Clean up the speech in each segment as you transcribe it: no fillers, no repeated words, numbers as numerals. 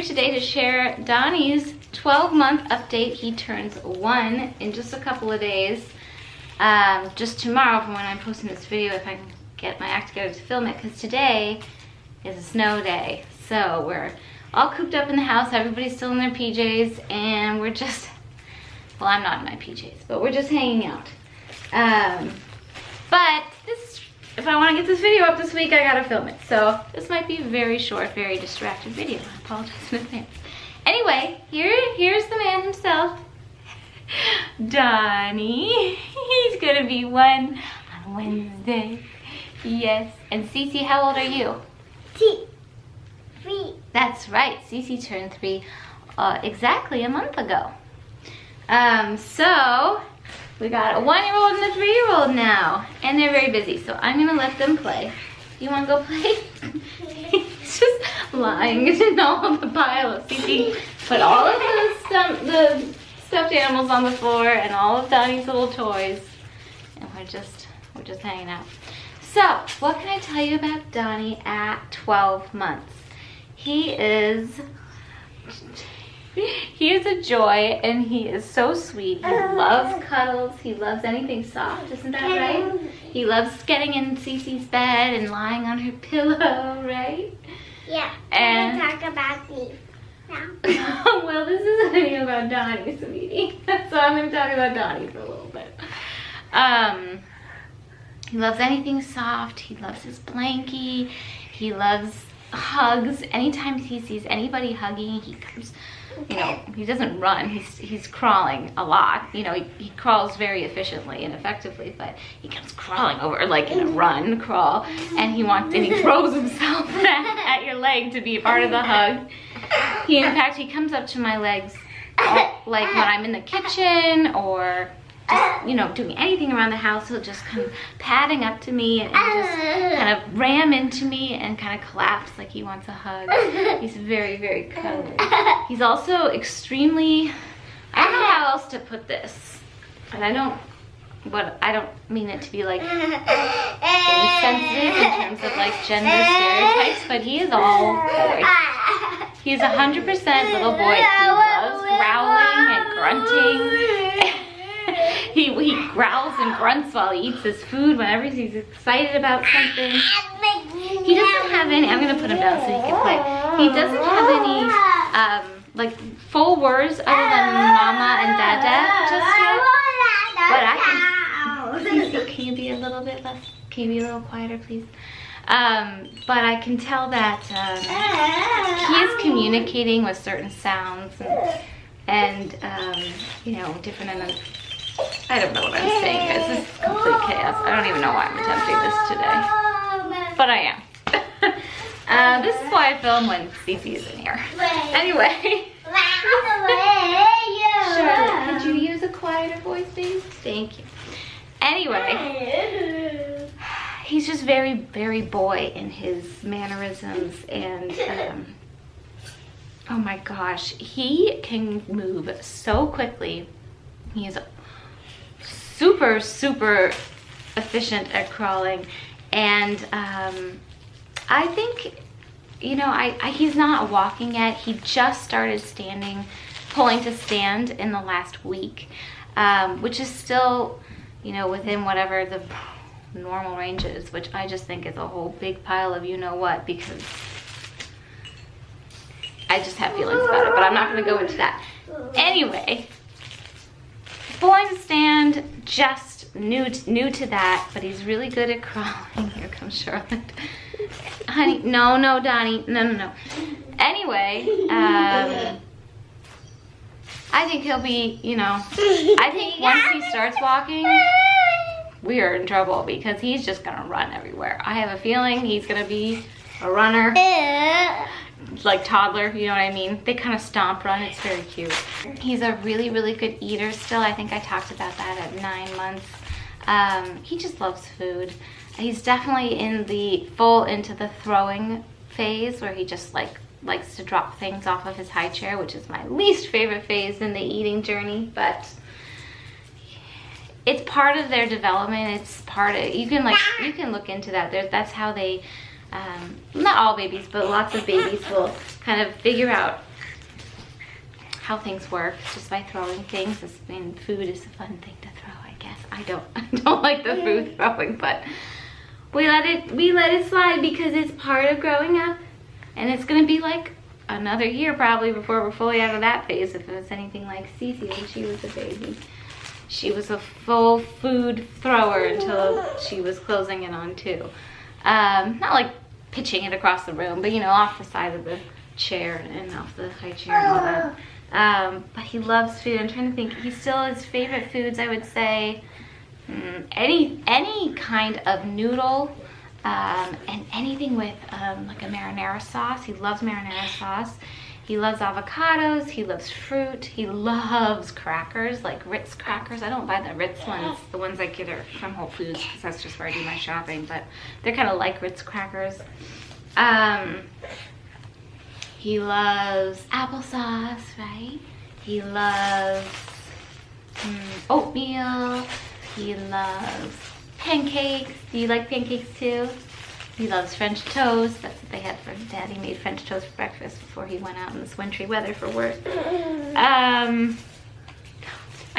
here today to share Donnie's 12-month update. He turns 1 in just a couple of days. Just tomorrow from when I'm posting this video, if I can get my act together to film it, because today is a snow day. So we're all cooped up in the house, everybody's still in their PJs, and we're just, well, I'm not in my PJs, but we're just hanging out. But this, if I want to get this video up this week, I gotta film it. So this might be a very short, very distracted video. I apologize in advance. Anyway, here's the man himself, Donnie. He's gonna be 1 on Wednesday. Yes. And Cece, how old are you? 3. That's right. Cece turned 3 exactly a month ago. So we got a 1-year-old and a 3-year-old now, and they're very busy. So I'm gonna let them play. You want to go play? He's just lying in all the pile of Cece. Put all of the stuffed animals on the floor and all of Donnie's little toys, and we're just hanging out. So what can I tell you about Donnie at 12 months? He is a joy, and he is so sweet. He loves cuddles. He loves anything soft, isn't that right? He loves getting in Cece's bed and lying on her pillow, right? Yeah. And Can we talk about me now? well, this is a video about Donnie, sweetie. So I'm going to talk about Donnie for a little bit. He loves anything soft. He loves his blankie. He loves hugs. Anytime he sees anybody hugging, he comes, you know, he doesn't run. He's crawling a lot. You know, he crawls very efficiently and effectively, but he comes crawling over like in a crawl, and he throws himself at your leg to be a part of the hug. In fact, he comes up to my legs like when I'm in the kitchen or just, you know, doing anything around the house. He'll just come padding up to me and just kind of ram into me and kind of collapse like he wants a hug. He's very, very cuddly. He's also extremely, I don't know how else to put this, and I don't mean it to be like insensitive in terms of like gender stereotypes, but he is all boy. He's 100% little boy. He loves growling and grunting. He growls and grunts while he eats his food whenever he's excited about something. He doesn't have any, I'm going to put him down so he can play. He doesn't have any like full words other than mama and dada just yet. But I can you be a little bit less, can you be a little quieter please? But I can tell that he is communicating with certain sounds and you know, different enough. I don't know what I'm saying, guys. This is complete chaos. I don't even know why I'm attempting this today. But I am. This is why I film when Cece is in here. Anyway. Charlotte, could you use a quieter voice, please? Thank you. Anyway. He's just very, very boy in his mannerisms, and oh my gosh, he can move so quickly. He is super, super efficient at crawling, and I think, you know, he's not walking yet. He just started standing, pulling to stand in the last week, which is still, you know, within whatever the normal ranges, which I just think is a whole big pile of you know what, because I just have feelings about it, but I'm not going to go into that. Anyway, pulling to stand, just new to that, but he's really good at crawling. Here comes Charlotte. Honey, no, Donnie, no. Anyway, I think he'll be, you know, I think once he starts walking, we are in trouble because he's just gonna run everywhere. I have a feeling he's gonna be a runner, like toddler, you know what I mean? They kind of stomp run, it's very cute. He's a really, really good eater still. I think I talked about that at 9 months. He just loves food. He's definitely in the into the throwing phase where he just likes to drop things off of his high chair, which is my least favorite phase in the eating journey, but it's part of their development. It's part of, you can look into that. That's how they, not all babies, but lots of babies will kind of figure out how things work just by throwing things. I mean, food is a fun thing to throw, I guess. I don't like the food throwing, but we let it slide because it's part of growing up, and it's gonna be like another year probably before we're fully out of that phase. If it was anything like Cece when she was a baby, she was a full food thrower until she was closing in on 2. Not like pitching it across the room, but you know, off the side of the chair and off the high chair and all that. But he loves food. I'm trying to think. He still, his favorite foods, I would say, any kind of noodle, and anything with like a marinara sauce. He loves marinara sauce. He loves avocados. He loves fruit. He loves crackers, like Ritz crackers. I don't buy the Ritz ones. The ones I get are from Whole Foods because that's just where I do my shopping. But they're kind of like Ritz crackers. He loves applesauce, right? He loves oatmeal. He loves pancakes. Do you like pancakes too? He loves French toast. That's what they had for Daddy. Made French toast for breakfast before he went out in this wintry weather for work. I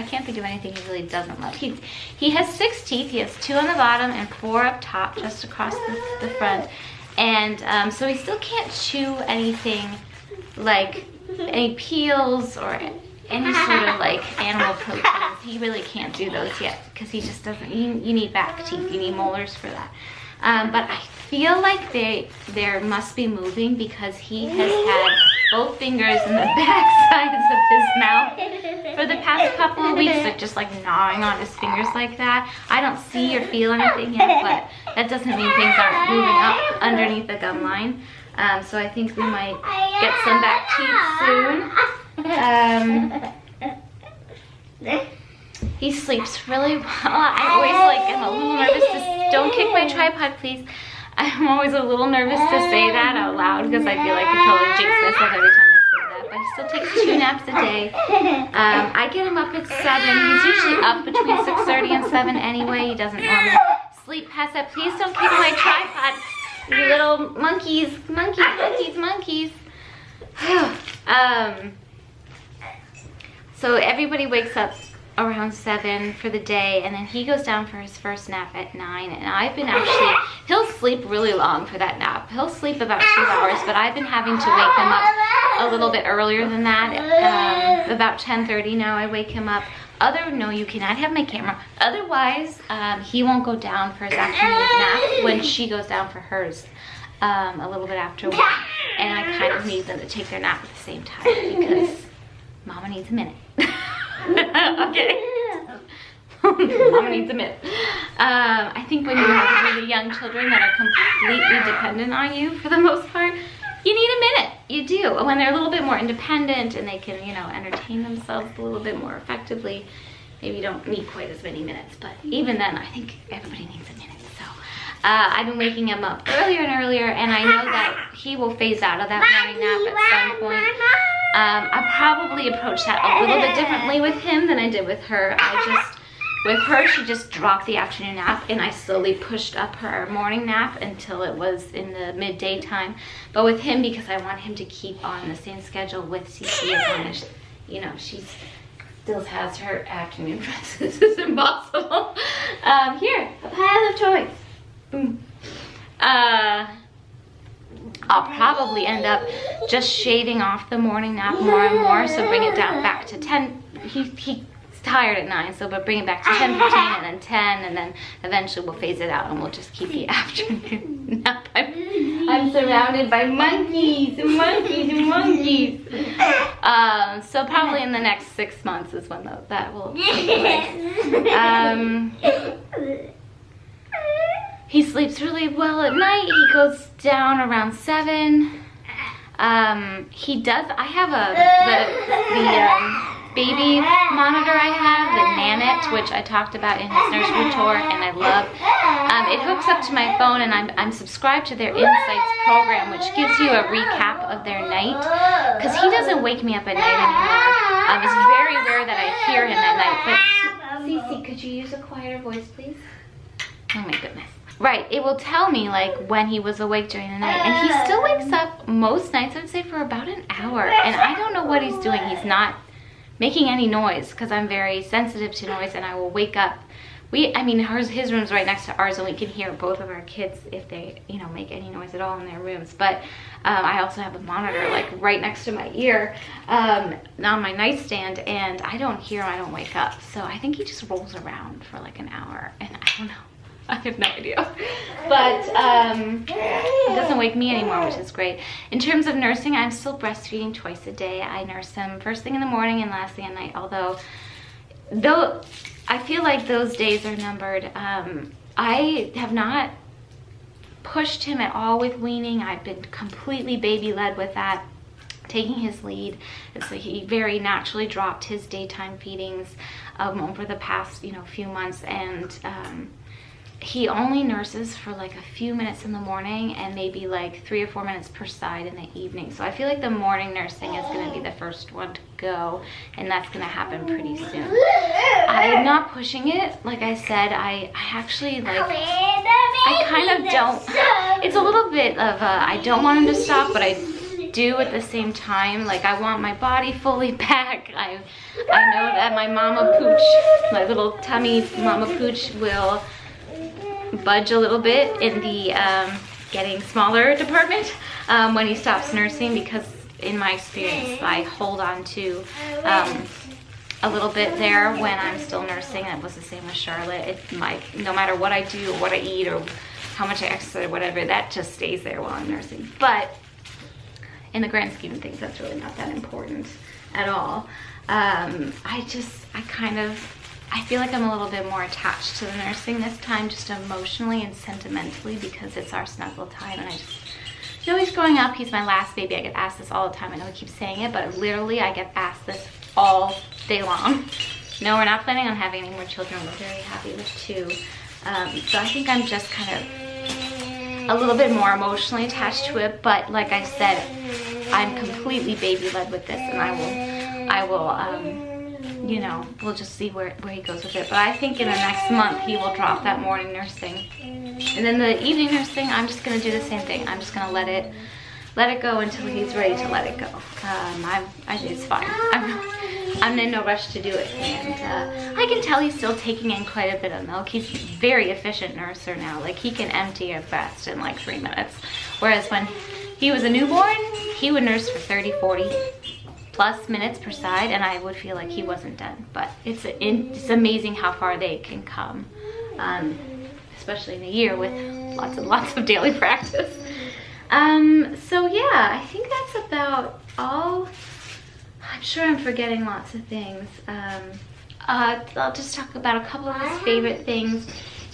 can't think of anything he really doesn't love. He has 6 teeth. He has 2 on the bottom and 4 up top, just across the front. And so he still can't chew anything like any peels or any sort of like animal proteins. He really can't do those yet because he just doesn't. You need back teeth. You need molars for that. But I feel like there must be moving because he has had both fingers in the back sides of his mouth for the past couple of weeks, like just like gnawing on his fingers like that. I don't see or feel anything yet, but that doesn't mean things aren't moving up underneath the gum line. So I think we might get some back teeth soon. He sleeps really well. I always am a little nervous to, don't kick my tripod please. I'm always a little nervous to say that out loud because I feel like I totally jinx myself every time I say that. But he still takes 2 naps a day. I get him up at 7. He's usually up between 6:30 and 7 anyway. He doesn't normally sleep past that. Please don't kick my tripod. You little monkeys. So everybody wakes up around 7 for the day, and then he goes down for his first nap at 9, and I've been he'll sleep really long for that nap. He'll sleep about 2 hours, but I've been having to wake him up a little bit earlier than that. About 10:30 now I wake him up. No, you cannot have my camera. Otherwise, he won't go down for his afternoon nap when she goes down for hers a little bit after 1. And I kind of need them to take their nap at the same time because Mama needs a minute. Okay. Mama needs a minute. I think when you have really young children that are completely dependent on you for the most part, you need a minute. You do. When they're a little bit more independent and they can, you know, entertain themselves a little bit more effectively, maybe you don't need quite as many minutes. But even then, I think everybody needs a minute. So I've been waking him up earlier and earlier, and I know that he will phase out of that morning nap at some point. I probably approach that a little bit differently with him than I did with her. With her, she just dropped the afternoon nap, and I slowly pushed up her morning nap until it was in the midday time. But with him, because I want him to keep on the same schedule with Cece as long as, you know, she still has her afternoon rest. This is impossible. Here, a pile of toys. Boom. I'll probably end up just shaving off the morning nap more and more, so bring it down back to 10. He's tired at 9, so but bring it back to 10:15 and then 10, and then eventually we'll phase it out and we'll just keep the afternoon nap. I'm surrounded by monkeys. So probably in the next 6 months is when that will take place. He sleeps really well at night. He goes down around 7. He does. I have the baby monitor I have, the Nanit, which I talked about in his nursery tour, and I love. It hooks up to my phone, and I'm subscribed to their Insights program, which gives you a recap of their night, because he doesn't wake me up at night anymore. It's very rare that I hear him at night. But Cece, could you use a quieter voice, please? Oh my goodness. Right, it will tell me like when he was awake during the night, and he still wakes up most nights, I'd say, for about an hour, and I don't know what he's doing. He's not making any noise because I'm very sensitive to noise, and I will wake up. His room's right next to ours, and we can hear both of our kids if they, make any noise at all in their rooms. But I also have a monitor like right next to my ear on my nightstand, and I don't hear him, I don't wake up. So I think he just rolls around for like an hour, and I don't know. I have no idea. But it doesn't wake me anymore, which is great. In terms of nursing, I'm still breastfeeding twice a day. I nurse him first thing in the morning and last thing at night, though I feel like those days are numbered. I have not pushed him at all with weaning. I've been completely baby-led with that, taking his lead. And so he very naturally dropped his daytime feedings over the past, few months, and he only nurses for like a few minutes in the morning and maybe like 3 or 4 minutes per side in the evening. So I feel like the morning nursing is going to be the first one to go, and that's going to happen pretty soon. I'm not pushing it. Like I said, I actually I kind of don't. It's a little bit of I don't want him to stop, but I do at the same time. Like, I want my body fully back. I know that my mama pooch, my little tummy mama pooch, will budge a little bit in the getting smaller department when he stops nursing, because in my experience I hold on to a little bit there when I'm still nursing. That was the same with Charlotte. It's no matter what I do or what I eat or how much I exercise or whatever, that just stays there while I'm nursing. But in the grand scheme of things, that's really not that important at all. I feel like I'm a little bit more attached to the nursing this time, just emotionally and sentimentally, because it's our snuggle time, and I just know he's growing up. He's my last baby. I get asked this all the time. I know I keep saying it, but literally I get asked this all day long. No, we're not planning on having any more children. We're very happy with 2. So I think I'm just kind of a little bit more emotionally attached to it, but like I said, I'm completely baby-led with this, and I will we'll just see where he goes with it. But I think in the next month he will drop that morning nursing, and then the evening nursing, I'm just gonna do the same thing. I'm just gonna let it go until he's ready to let it go. It's fine. I'm in no rush to do it, and I can tell he's still taking in quite a bit of milk. He's a very efficient nurser now. Like, he can empty a breast in like 3 minutes, whereas when he was a newborn, he would nurse for 30, 40 plus minutes per side, and I would feel like he wasn't done. But it's amazing how far they can come, especially in a year with lots and lots of daily practice. So yeah, I think that's about all. I'm sure I'm forgetting lots of things. I'll just talk about a couple of his favorite things.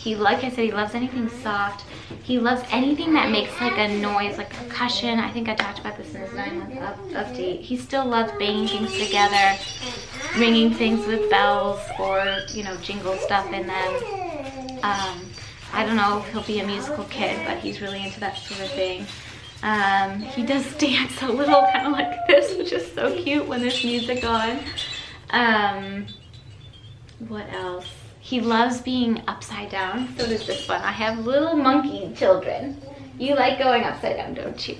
Like I said, he loves anything soft. He loves anything that makes like a noise, like percussion. I think I talked about this in his 9-month update. He still loves banging things together, ringing things with bells, or jingle stuff in them. I don't know if he'll be a musical kid, but he's really into that sort of thing. He does dance a little, kind of like this, which is so cute when there's music on. What else? He loves being upside down. So does this one. I have little monkey children. You like going upside down, don't you?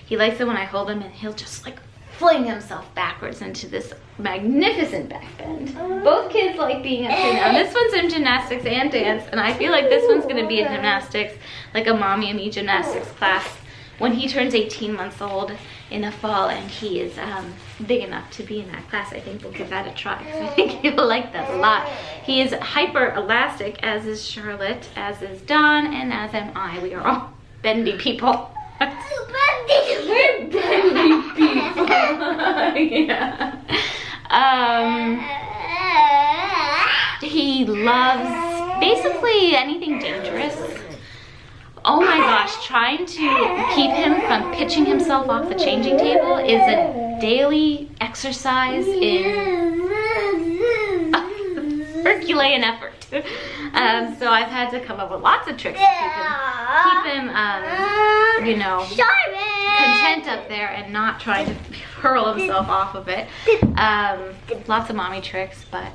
He likes it when I hold him, and he'll just like fling himself backwards into this magnificent back bend. Both kids like being upside down. This one's in gymnastics and dance, and I feel like this one's gonna be in gymnastics, like a mommy and me gymnastics class, when he turns 18 months old in the fall, and he is big enough to be in that class. I think we'll give that a try, because I think he'll like that a lot. He is hyper elastic, as is Charlotte, as is Don, and as am I. We are all bendy people. We're bendy people. Yeah. He loves basically anything dangerous. Oh my gosh, trying to keep him from pitching himself off the changing table is a daily exercise in Herculean effort. So I've had to come up with lots of tricks to keep him, you know, content up there and not trying to hurl himself off of it. Lots of mommy tricks, but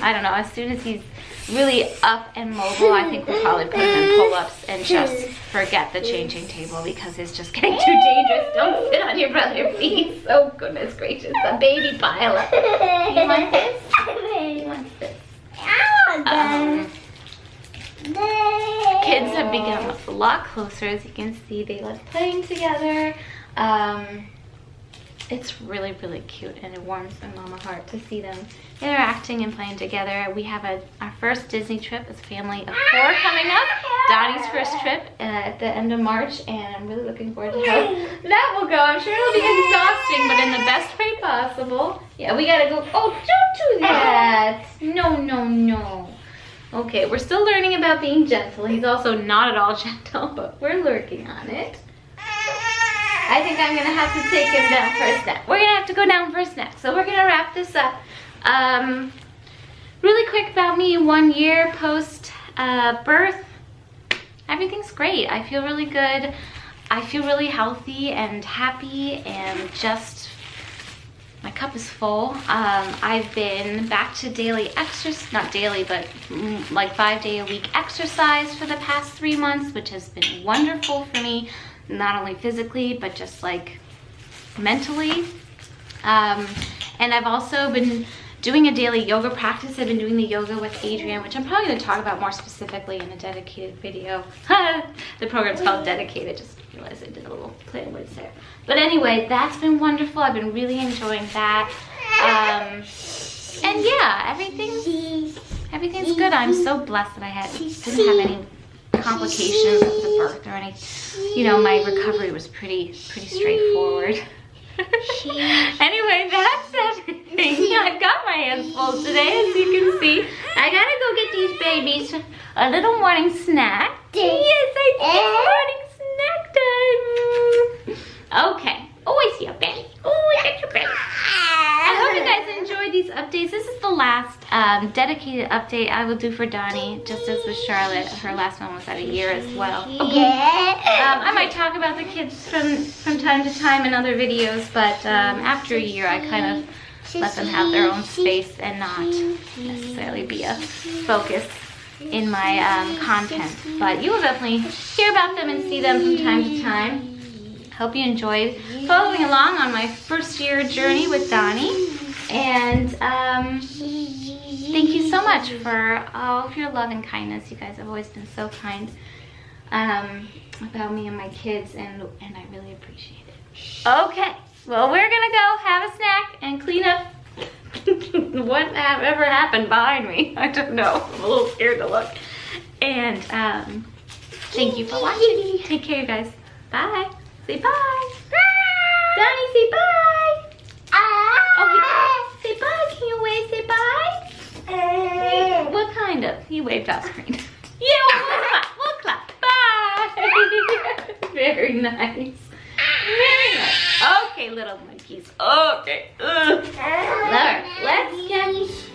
I don't know, as soon as he's really up and mobile, I think we'll probably put him in pull-ups and just forget the changing table because it's just getting too dangerous. Don't sit on your brother's feet. Oh, goodness gracious, a baby pile-up. You want this? He wants this. Kids have become a lot closer, as you can see. They love playing together. It's really, really cute, and it warms my mama heart to see them interacting and playing together. We have our first Disney trip as a family of 4 coming up. Donnie's first trip at the end of March, and I'm really looking forward to how that will go. I'm sure it'll be exhausting, but in the best way possible. Yeah, we gotta go. Oh, don't do that. No, no, no. Okay, we're still learning about being gentle. He's also not at all gentle, but we're working on it. I think I'm gonna have to take him down for a snack. We're gonna have to go down for a snack. So we're gonna wrap this up. Really quick about me, 1 year post birth. Everything's great. I feel really good. I feel really healthy and happy, and just my cup is full. I've been back to daily exercise, not daily, but like 5-day-a-week exercise for the past 3 months, which has been wonderful for me. Not only physically, but just like mentally. And I've also been doing a daily yoga practice. I've been doing the yoga with Adrian, which I'm probably going to talk about more specifically in a dedicated video. The program's called Dedicated. Just realized I did a little play on words there. But anyway, that's been wonderful. I've been really enjoying that. And yeah, everything's good. I'm so blessed that I didn't have any complications of the birth or any, you know, my recovery was pretty straightforward. Anyway, that's everything. I've got my hands full today, as you can see. I gotta go get these babies a little morning snack. Yes, it's morning snack time. Okay. Oh, I see a belly. Oh, I got your belly. I hope you guys enjoyed these updates. This is the last dedicated update I will do for Donnie, just as with Charlotte. Her last one was at a year as well. I might talk about the kids from time to time in other videos, but after a year, I kind of let them have their own space and not necessarily be a focus in my content. But you will definitely hear about them and see them from time to time. Hope you enjoyed following along on my first year journey with Donnie. And thank you so much for all of your love and kindness. You guys have always been so kind about me and my kids, and I really appreciate it. Okay, well, we're gonna go have a snack and clean up whatever happened behind me. I don't know, I'm a little scared to look. And thank you for watching. Take care, you guys. Bye. Say bye. Bye. Donnie, say bye. Oh, say bye. Can you wave? Say bye. What kind of? He waved off screen. Yeah, we'll clap. We'll clap. Bye. Very nice. Very nice. Okay, little monkeys. Okay. Let's get.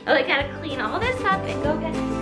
Oh, I gotta clean all this up and go get.